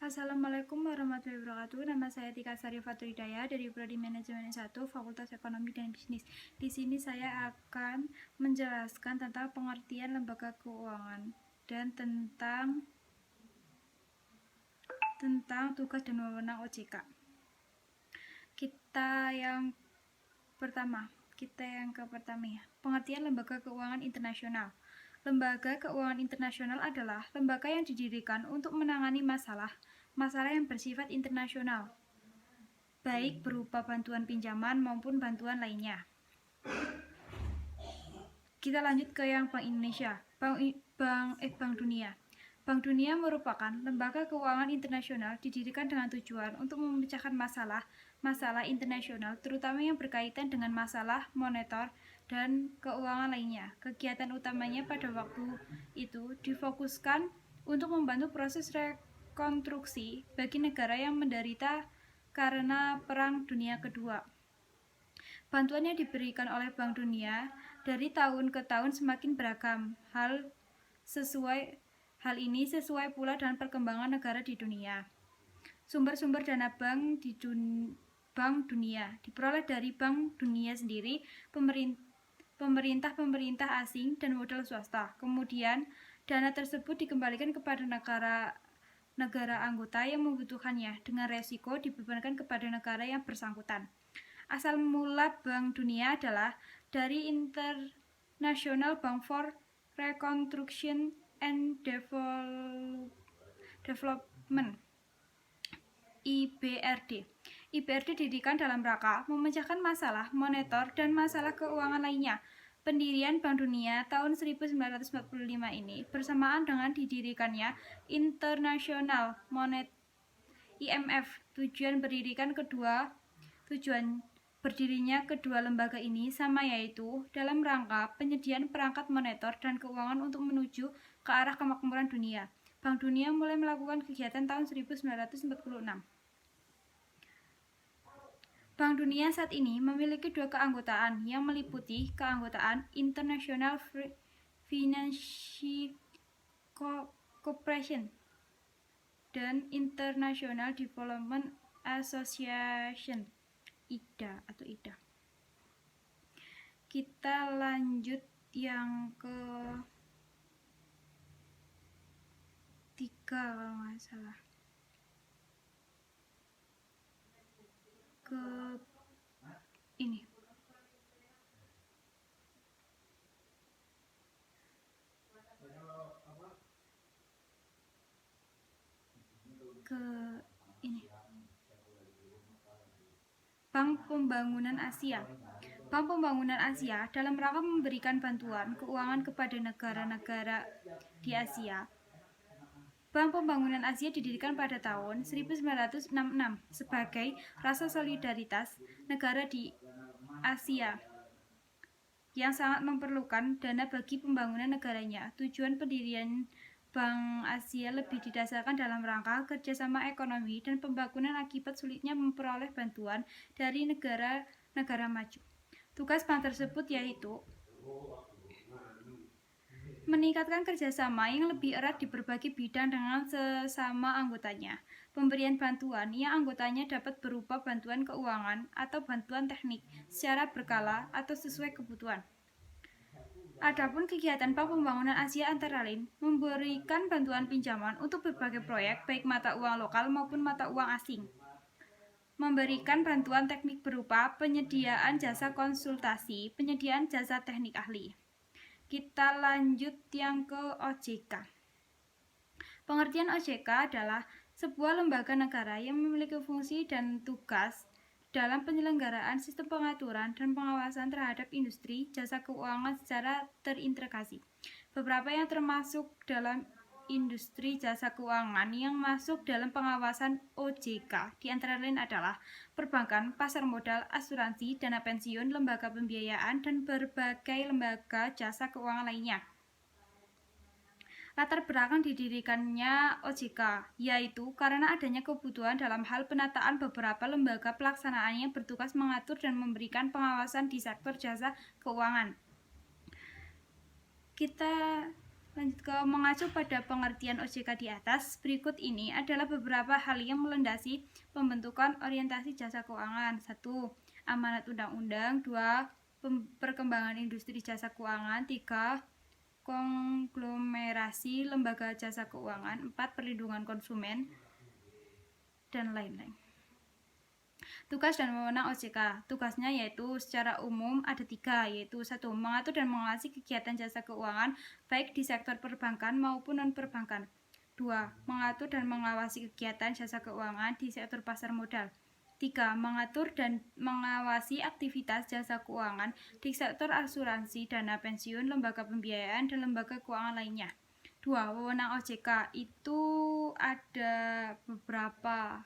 Assalamualaikum warahmatullahi wabarakatuh. Nama saya Tika Sari Fatridaya dari Prodi Manajemen 1 Fakultas Ekonomi dan Bisnis. Di sini saya akan menjelaskan tentang pengertian lembaga keuangan dan tentang tugas dan wewenang OJK. Kita yang pertama ya. Pengertian lembaga keuangan internasional. Lembaga keuangan internasional adalah lembaga yang didirikan untuk menangani masalah yang bersifat internasional, baik berupa bantuan pinjaman maupun bantuan lainnya. Kita lanjut ke yang Bank Indonesia, Bank Dunia. Bank Dunia merupakan lembaga keuangan internasional didirikan dengan tujuan untuk memecahkan masalah internasional, terutama yang berkaitan dengan masalah moneter dan keuangan lainnya. Kegiatan utamanya pada waktu itu difokuskan untuk membantu proses rekonstruksi bagi negara yang menderita karena Perang Dunia Kedua. Bantuan yang diberikan oleh Bank Dunia dari tahun ke tahun semakin beragam. Hal ini sesuai pula dengan perkembangan negara di dunia. Sumber-sumber dana Bank Dunia diperoleh dari Bank Dunia sendiri, pemerintah asing, dan modal swasta. Kemudian, dana tersebut dikembalikan kepada negara anggota yang membutuhkannya, dengan resiko dibebankan kepada negara yang bersangkutan. Asal mula Bank Dunia adalah dari International Bank for Reconstruction and Development, IBRD. IBRD didirikan dalam rangka memecahkan masalah moneter dan masalah keuangan lainnya. Pendirian Bank Dunia tahun 1945 ini bersamaan dengan didirikannya International Monetary IMF. Tujuan berdirinya kedua lembaga ini sama, yaitu dalam rangka penyediaan perangkat moneter dan keuangan untuk menuju ke arah kemakmuran dunia. Bank Dunia mulai melakukan kegiatan tahun 1946. Bank Dunia saat ini memiliki dua keanggotaan yang meliputi keanggotaan International Financial Corporation dan International Development Association, IDA. Kita lanjut yang ketiga kalau nggak salah. Bank Pembangunan Asia. Bank Pembangunan Asia dalam rangka memberikan bantuan keuangan kepada negara-negara di Asia. Bank Pembangunan Asia didirikan pada tahun 1966 sebagai rasa solidaritas negara di Asia yang sangat memerlukan dana bagi pembangunan negaranya. Tujuan pendirian Bank Asia lebih didasarkan dalam rangka kerjasama ekonomi dan pembangunan akibat sulitnya memperoleh bantuan dari negara maju. Tugas bank tersebut yaitu meningkatkan kerjasama yang lebih erat di berbagai bidang dengan sesama anggotanya. Pemberian bantuan yang anggotanya dapat berupa bantuan keuangan atau bantuan teknik secara berkala atau sesuai kebutuhan. Adapun kegiatan Bank Pembangunan Asia antara lain memberikan bantuan pinjaman untuk berbagai proyek, baik mata uang lokal maupun mata uang asing. Memberikan bantuan teknik berupa penyediaan jasa konsultasi, penyediaan jasa teknik ahli. Kita lanjut yang ke OJK. Pengertian OJK adalah sebuah lembaga negara yang memiliki fungsi dan tugas dalam penyelenggaraan sistem pengaturan dan pengawasan terhadap industri jasa keuangan secara terintegrasi. Beberapa yang termasuk dalam industri jasa keuangan yang masuk dalam pengawasan OJK di antara lain adalah perbankan, pasar modal, asuransi, dana pensiun, lembaga pembiayaan, dan berbagai lembaga jasa keuangan lainnya. Latar belakang didirikannya OJK yaitu karena adanya kebutuhan dalam hal penataan beberapa lembaga pelaksanaan yang bertugas mengatur dan memberikan pengawasan di sektor jasa keuangan. Kita Lanjut ke mengacu pada pengertian OJK di atas, berikut ini adalah beberapa hal yang melandasi pembentukan orientasi jasa keuangan. 1. Amanat undang-undang. 2. Perkembangan industri jasa keuangan. 3. Konglomerasi lembaga jasa keuangan. 4. Perlindungan konsumen, dan lain-lain. Tugas dan wewenang OJK. Tugasnya yaitu secara umum ada 3, yaitu 1. Mengatur dan mengawasi kegiatan jasa keuangan baik di sektor perbankan maupun non-perbankan. 2. Mengatur dan mengawasi kegiatan jasa keuangan di sektor pasar modal. 3. Mengatur dan mengawasi aktivitas jasa keuangan di sektor asuransi, dana pensiun, lembaga pembiayaan, dan lembaga keuangan lainnya. 2. Wewenang OJK itu ada beberapa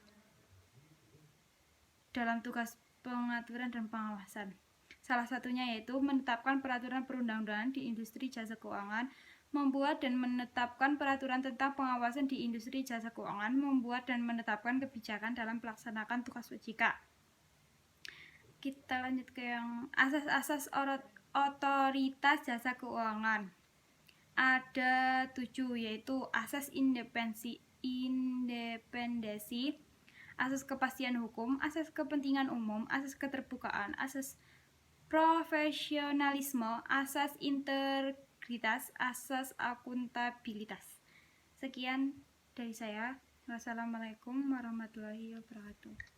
dalam tugas pengaturan dan pengawasan. Salah satunya yaitu menetapkan peraturan perundang-undangan di industri jasa keuangan, membuat dan menetapkan peraturan tentang pengawasan di industri jasa keuangan, membuat dan menetapkan kebijakan dalam pelaksanakan tugas OJK. Kita lanjut ke yang asas-asas otoritas jasa keuangan. Ada 7, yaitu asas independensi, asas kepastian hukum, asas kepentingan umum, asas keterbukaan, asas profesionalisme, asas integritas, asas akuntabilitas. Sekian dari saya. Wassalamualaikum warahmatullahi wabarakatuh.